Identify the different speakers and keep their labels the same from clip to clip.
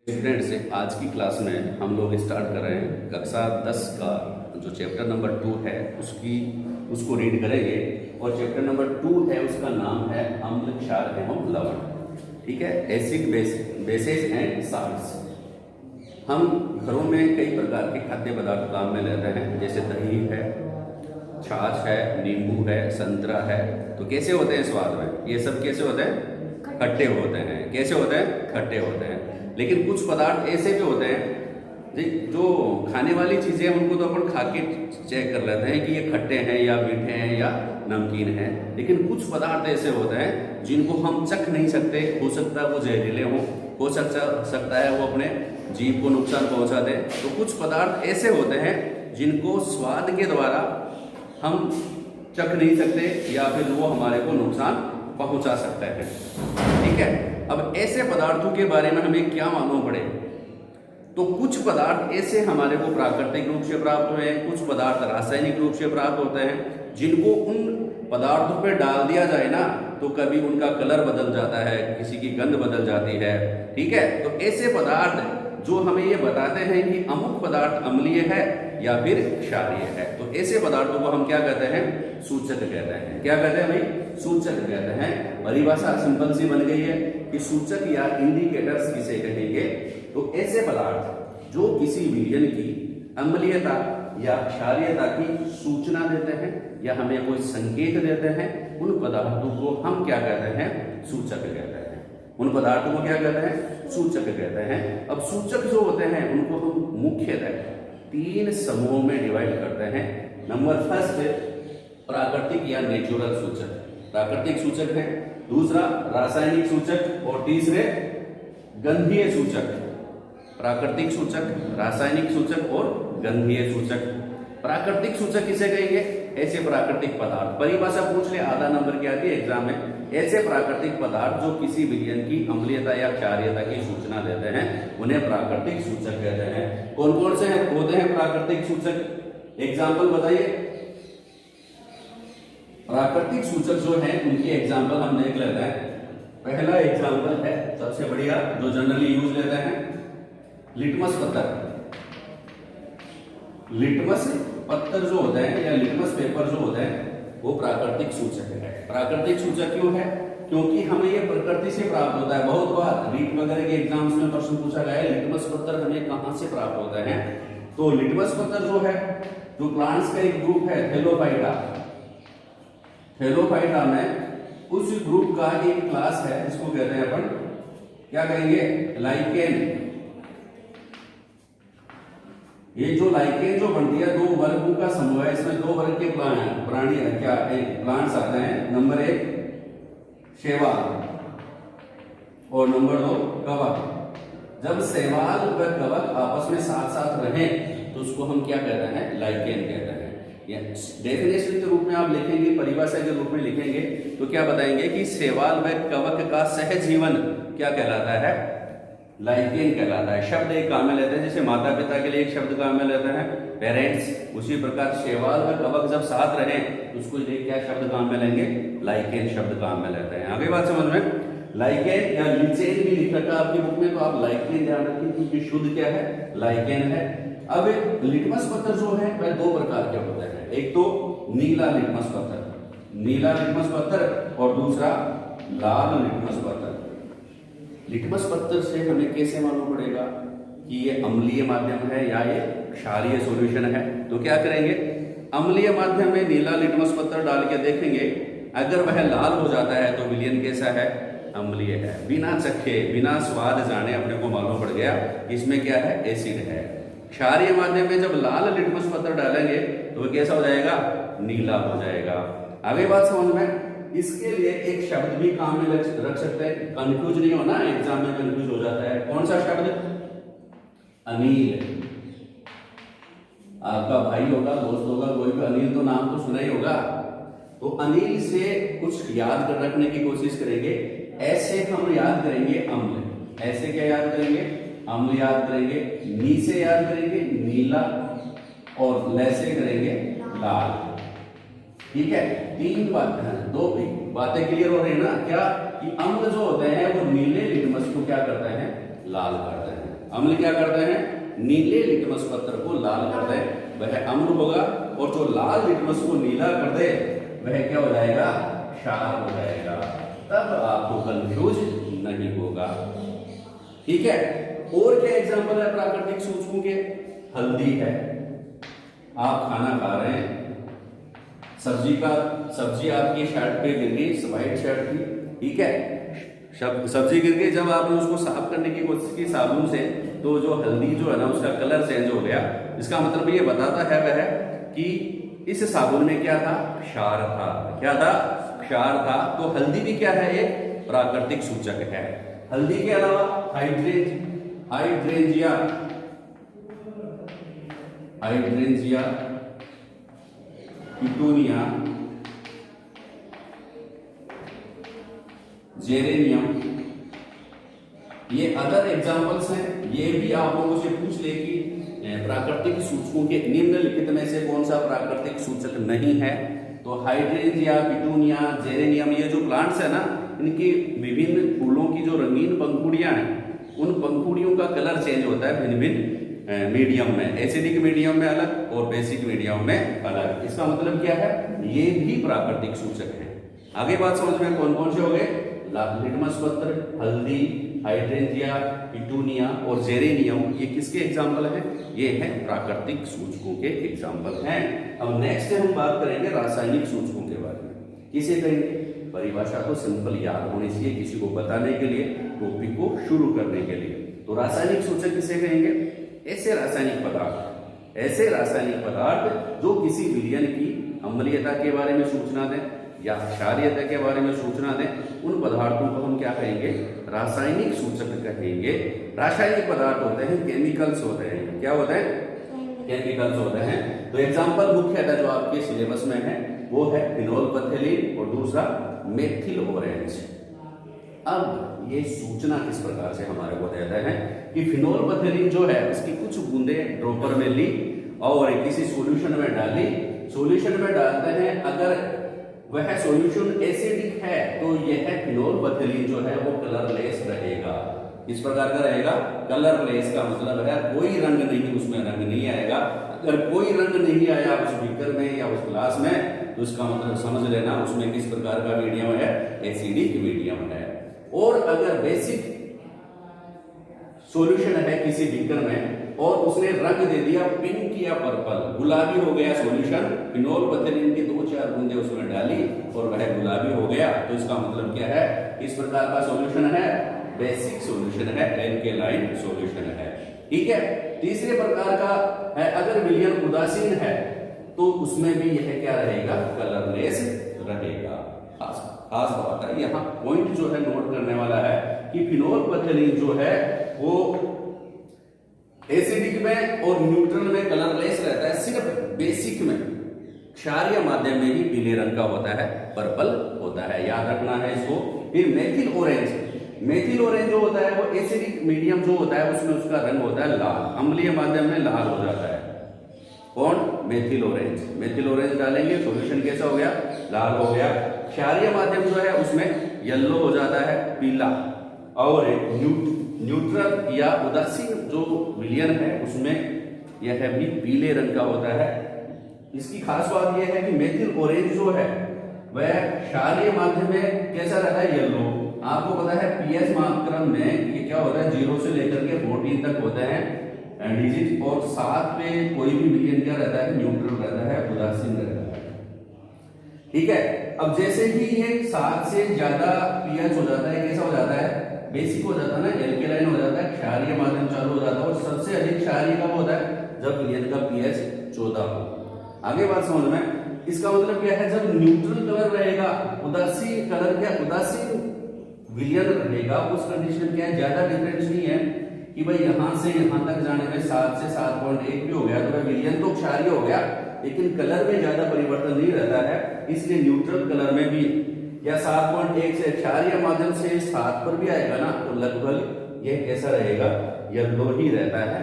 Speaker 1: Students, आज की class में हम लोग स्टार्ट कर रहे हैं कक्षा 10 का जो चैप्टर नंबर 2 है उसको रीड करेंगे। और चैप्टर नंबर 2 है, उसका नाम है अम्ल, क्षार एवं लवण। ठीक है, एसिड बेसेस एंड साल्ट्स। हम घरों में कई प्रकार के खाद्य पदार्थ काम में लेते हैं, जैसे दही है, छाछ है, नींबू है, संतरा है। तो कैसे होते हैं स्वाद में? ये सब कैसे होते हैं? खट्टे होते हैं। कैसे होते हैं? खट्टे होते हैं। लेकिन कुछ पदार्थ ऐसे भी होते हैं जो खाने वाली चीजें, उनको तो अपन खा के चेक कर लेते हैं कि ये खट्टे हैं या मीठे हैं या नमकीन हैं। लेकिन कुछ पदार्थ ऐसे होते हैं जिनको हम चख नहीं सकते। हो सकता है वो जहरीले हो सकता है वो अपने जीभ को नुकसान पहुंचा दे। तो कुछ पदार्थ ऐसे होते हैं जिनको स्वाद के द्वारा हम चख नहीं सकते या फिर वो हमारे को नुकसान पहुंचा सकता है। ठीक है, अब ऐसे पदार्थों के बारे में हमें क्या मालूम पड़े? तो कुछ पदार्थ ऐसे हमारे को प्राकृतिक रूप से प्राप्त हुए हैं, कुछ पदार्थ रासायनिक रूप से प्राप्त होते हैं। जिनको उन पदार्थों पे डाल दिया जाए ना, तो कभी उनका कलर बदल जाता है, किसी की गंध बदल जाती है। ठीक है, तो ऐसे पदार्थ जो हमें ये बताते हैं कि अमुक पदार्थ अम्लीय है या फिर क्षारीय है, तो ऐसे पदार्थों को हम क्या कहते हैं? सूचक कहते हैं। क्या कहते हैं भाई? सूचक कहते हैं। परिभाषा सिंपल सी बन गई है कि सूचक या इंडिकेटर्स किसे कहेंगे? तो ऐसे पदार्थ जो किसी विलयन की अम्लीयता या क्षारीयता की सूचना देते हैं या हमें कोई संकेत देते हैं, उन पदार्थों को हम क्या कहते हैं? सूचक कहते हैं। उन पदार्थों को क्या कहते हैं? सूचक कहते हैं। अब सूचक जो होते हैं उनको हम मुख्यतः 3 समूहों में डिवाइड करते हैं। नंबर फर्स्ट, प्राकृतिक या नेचुरल सूचक, प्राकृतिक सूचक है। दूसरा, रासायनिक सूचक। और तीसरे, गंधीय सूचक। प्राकृतिक सूचक, रासायनिक सूचक और गंधीय सूचक। प्राकृतिक सूचक किसे कहेंगे? ऐसे प्राकृतिक पदार्थ, परिभाषा पूछ ले, आधा नंबर की आती है एग्जाम में। ऐसे प्राकृतिक पदार्थ जो किसी विलयन की अम्लीयता या क्षारीयता की सूचना देते हैं, उन्हें प्राकृतिक सूचक कहते हैं। कौन कौन से होते हैं प्राकृतिक सूचक? एग्जाम्पल बताइए। प्राकृतिक सूचक जो है उनकी एग्जाम्पल हम देख लेते हैं। पहला एग्जाम्पल है सबसे बढ़िया, जो जनरली यूज लेते हैं, लिटमस पत्थर। लिटमस पत्थर जो होते हैं या लिटमस पेपर जो होते हैं, वो प्राकृतिक सूचक है। प्राकृतिक सूचक क्यों है? क्योंकि हमें ये प्रकृति से प्राप्त होता है। बहुत बार रीट वगैरह के एग्जाम्स में प्रश्न पूछा गया है, लिटमस पत्थर हमें कहां से प्राप्त होता है? तो लिटमस पत्थर जो है, जो प्लांट्स का एक ग्रुप है थैलोफाइटा, थैलोफाइटा में उस ग्रुप का एक क्लास है जिसको कहते हैं अपन क्या कहेंगे? लाइकेन। ये जो लाइकेन जो बनती है, 2 वर्गों का समूह है। इसमें 2 वर्ग के प्राणी क्या प्लांट्स आते हैं। नंबर 1 शैवाल और नंबर 2 कवक। जब शैवाल व कवक आपस में साथ साथ रहें तो उसको हम क्या कहते हैं? लाइकेन कहते हैं। डेफिनेशन के रूप में आप लिखेंगे, परिभाषा के रूप में लिखेंगे तो क्या बताएंगे कि शैवाल व कवक का सहजीवन क्या कहलाता है? लाइकेन कहलाता है। शब्द एक काम में लेते हैं, जैसे माता पिता के लिए एक शब्द काम में लेते हैं पेरेंट्स, उसी प्रकार शैवाल व कवक जब साथ रहे तो उसको क्या शब्द काम में लेंगे? लाइकेन शब्द काम में लेते हैं। आगे बात समझ में? लाइकेन या लिचेन भी लिख रखा आपकी बुक में, तो आप लाइकेन ध्यान रखिए क्योंकि शुद्ध क्या है? लाइकेन है। अब लिटमस पत्थर जो है वह 2 प्रकार के होते हैं। एक तो नीला लिटमस पत्थर, नीला लिटमस पत्थर, और दूसरा लाल लिटमस पत्थर। लिटमस पत्थर से हमें कैसे मालूम पड़ेगा कि ये अम्लीय माध्यम है या ये क्षारीय सॉल्यूशन है? तो क्या करेंगे? अम्लीय माध्यम में नीला लिटमस पत्थर डाल के देखेंगे, अगर वह लाल हो जाता है तो विलयन कैसा है? अम्लीय है। बिना चखे, बिना स्वाद जाने अपने को मालूम पड़ गया इसमें क्या है? एसिड है। क्षारीय माध्यम में जब लाल लिटमस पत्थर डालेंगे तो वह कैसा हो जाएगा? नीला हो जाएगा। आगे बात समझ में? इसके लिए एक शब्द भी काम में रख सकते हैं, कंफ्यूज नहीं होना, एग्जाम में कंफ्यूज हो जाता है। कौन सा शब्द? अनिल। आपका भाई होगा, दोस्त होगा, कोई भी अनिल तो नाम तो सुना ही होगा। तो अनिल से कुछ याद कर रखने की कोशिश करेंगे। ऐसे हम याद करेंगे अम्ल। ऐसे क्या याद करेंगे? अम्ल याद करेंगे। नी से याद करेंगे नीला, और ल से करेंगे लाल। ठीक है, 3 बातें, 2 बातें क्लियर हो रही है ना? क्या कि अम्ल जो होते हैं वो नीले लिटमस को क्या करते हैं? लाल करते हैं। अम्ल क्या करते हैं, नीले लिटमस पत्र को लाल कर दे वह अम्ल होगा, और जो लाल लिटमस को नीला कर दे वह क्या हो जाएगा, क्षार हो जाएगा। तब आपको कंफ्यूज नहीं होगा। ठीक है। और क्या एग्जांपल है प्राकृतिक सूचकों के, हल्दी है, आप खाना खा रहे हैं, सब्जी आपकी शर्ट पे गिर गई, व्हाइट शर्ट की, ठीक है, सब्जी गिर गई, जब आपने उसको साफ करने की कोशिश की साबुन से, तो जो हल्दी जो है ना उसका कलर चेंज हो गया। इसका मतलब ये बताता है वह कि इस साबुन में क्या था, क्षार था। क्या था, क्षार था। तो हल्दी भी क्या है, एक प्राकृतिक सूचक है। हल्दी के अलावा हाइड्रेंजिया पिटूनिया, जेरेनियम, ये अदर एग्जांपल्स हैं। ये भी आप लोगों से पूछ ले कि प्राकृतिक सूचकों के निम्नलिखित में से कौन सा प्राकृतिक सूचक नहीं है। तो हाइड्रेंजिया, पिटूनिया, जेरेनियम, ये जो प्लांट्स है ना, इनकी विभिन्न फूलों की जो रंगीन पंखुड़ियां हैं, उन पंखुड़ियों का कलर चेंज होता है भिन्न भिन्न मीडियम में, एसिडिक मीडियम में अलग और बेसिक मीडियम में अलग। इसका मतलब क्या है, ये भी प्राकृतिक सूचक है। आगे बात समझ में कौन कौन से हो गए, लिटमस पत्र, हल्दी, हाइड्रेंजिया, पिटूनिया और जेरेनियम, ये किसके एग्जाम्पल हैं, ये हैं प्राकृतिक सूचकों के एग्जाम्पल हैं। अब नेक्स्ट हम बात करेंगे रासायनिक सूचकों के बारे में। किसे कहेंगे, परिभाषा को सिंपल याद होनी चाहिए किसी को बताने के लिए, टॉपिक को शुरू करने के लिए। तो रासायनिक सूचक किसे कहेंगे, ऐसे रासायनिक पदार्थ जो किसी विलयन की अम्लीयता के बारे में सूचना दें या क्षारीयता के बारे में सूचना दें, उन पदार्थों को हम क्या कहेंगे, रासायनिक सूचक कहेंगे। रासायनिक पदार्थ होते हैं, केमिकल्स होते हैं। क्या होते हैं, केमिकल्स होते हैं। तो एग्जांपल मुख्यतः जो आपके सिलेबस में है वो है फिनोल्फथेलीन और दूसरा मेथिल ऑरेंज। अब ये सूचना किस प्रकार से हमारे को देते हैं कि फिनोल्फथेलीन जो है उसकी कुछ बूंदें ड्रॉपर में ली और किसी सॉल्यूशन में डाली, सॉल्यूशन में डालते हैं, अगर वह सॉल्यूशन एसिडिक है तो यह फिनोल्फथेलीन जो है वो कलरलेस रहेगा। इस प्रकार का रहेगा, कलरलेस का मतलब है कोई रंग नहीं, उसमें रंग नहीं आएगा। अगर कोई रंग नहीं आया उस बीकर में या उस ग्लास में, तो इसका मतलब समझ लेना उसमें किस प्रकार का मीडियम है, एसिडिक मीडियम है। और अगर बेसिक सॉल्यूशन है किसी बीकर में और उसने रंग दे दिया पिंक या पर्पल, गुलाबी हो गया सॉल्यूशन, फिनोल्फथेलीन की 2-4 बूंदे उसमें डाली और वह गुलाबी हो गया, तो इसका मतलब क्या है, इस प्रकार का सॉल्यूशन है, बेसिक सॉल्यूशन है, एल्केलाइन सॉल्यूशन है। ठीक है। तीसरे प्रकार का है, अगर विलयन उदासीन है तो उसमें भी यह क्या रहेगा, कलरलेस रहेगा। खास बात है, यहाँ पॉइंट जो है नोट करने वाला है कि फिनोल्फथेलीन जो है वो एसिडिक में और न्यूट्रल में कलरलेस रहता है, सिर्फ बेसिक में क्षारीय माध्यम में ही पीले रंग का होता है, पर्पल होता है, याद रखना है इसको। फिर मेथिल ऑरेंज जो होता है वो एसिडिक मीडियम जो होता है उसमें उसका रंग होता है लाल, अम्लीय माध्यम में लाल हो जाता है। कौन, मेथिल ऑरेंज डालेंगे, सॉल्यूशन कैसा हो गया, लाल हो गया। क्षारीय माध्यम जो है उसमें येलो हो जाता है, पीला। और न्यूट्रल या उदासीन जो विलयन है उसमें यह भी पीले रंग का होता है। इसकी खास बात यह है कि मेथिल ऑरेंज जो है वह क्षारीय माध्यम में कैसा रहता है, येलो। आपको पता है पीएच मात्रम में ये क्या होता है, 0 से लेकर के 14 तक होते हैं डिजिट, और 7 पे कोई भी विलयन क्या रहता है, न्यूट्रल रहता है, उदासीन रहता है। ठीक है। अब जैसे ही ये 7 से ज्यादा पीएच हो जाता है, कैसा हो जाता है, बेसिक हो जाता है ना, एल्केलाइन हो जाता है, क्षारीय माध्यम चालू हो जाता है। और सबसे अधिक क्षारीय कब होता है, जब विलयन का पीएच 14 हो। आगे बात समझ में, इसका मतलब क्या है, जब न्यूट्रल कलर रहेगा, उदासीन कलर क्या, उदासीन विलयन रहेगा, उस कंडीशन क्या है, ज्यादा डिफरेंस नहीं है कि भाई यहां से यहां तक जाने में 7 से 7.1 भी हो गया तो वह विलयन तो क्षारीय हो गया, लेकिन कलर में ज्यादा परिवर्तन नहीं रहता है। इसलिए न्यूट्रल कलर में भी या 7.1 से क्षारीय माध्यम से 7 पर भी आएगा ना, तो लगभग यह कैसा रहेगा, येलो ही रहता है,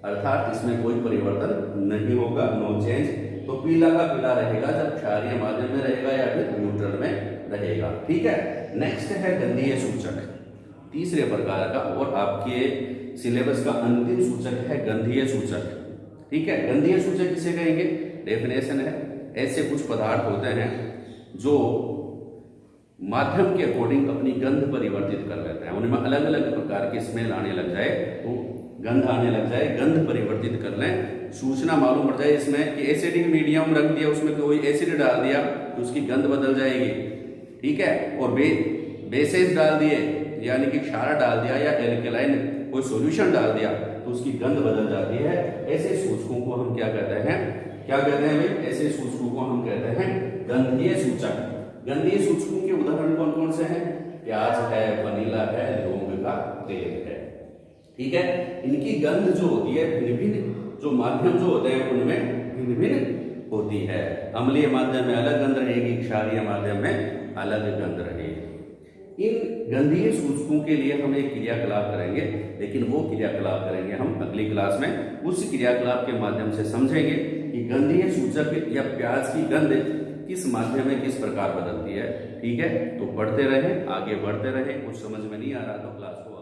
Speaker 1: अर्थात इसमें कोई परिवर्तन नहीं होगा, नो चेंज। तो पीला का पीला रहेगा जब क्षारीय माध्यम में रहेगा या फिर न्यूट्रल में रहेगा। ठीक है। नेक्स्ट है गंधीय सूचक, तीसरे प्रकार का, और आपके सिलेबस का अंतिम सूचक है गंधीय सूचक। ठीक है, गंधीय सूचक किसे कहेंगे? डेफिनेशन है, ऐसे कुछ पदार्थ होते हैं जो माध्यम के अकॉर्डिंग अपनी गंध परिवर्तित कर लेते हैं, उनमें अलग अलग प्रकार की स्मेल आने लग जाए, तो गंध आने लग जाए, गंध परिवर्तित कर लें, सूचना मालूम पड़ जाए इसमें कि एसिडिक मीडियम रख दिया, उसमें कोई एसिड डाल दिया तो उसकी गंध बदल जाएगी। ठीक है, और बेसेस डाल दिए यानी कि क्षार डाल दिया या एल्कलाइन कोई सॉल्यूशन डाल दिया तो उसकी गंध बदल जाती है। ऐसे सूचकों को हम क्या कहते हैं? क्या कहते हैं भाई? ऐसे सूचकों को हम कहते हैं गंधीय सूचक। गंधीय सूचकों के उदाहरण कौन कौन से हैं? प्याज है, वनीला है, लौंग का तेल है। ठीक है, इनकी गंध जो होती है भिन्न भिन्न, जो माध्यम जो होते हैं उनमें भिन्न भिन्न होती है। अम्लीय माध्यम में अलग गंध रहेगी, क्षारीय माध्यम में अलग गंध रहेगी। इन गंधीय सूचकों के लिए हम एक क्रियाकलाप करेंगे, लेकिन वो क्रियाकलाप करेंगे हम अगली क्लास में। उस क्रियाकलाप के माध्यम से समझेंगे कि गंधीय सूचक या प्याज की गंध किस माध्यम में किस प्रकार बदलती है। ठीक है, तो पढ़ते रहें, आगे बढ़ते रहें। कुछ समझ में नहीं आ रहा तो क्लास को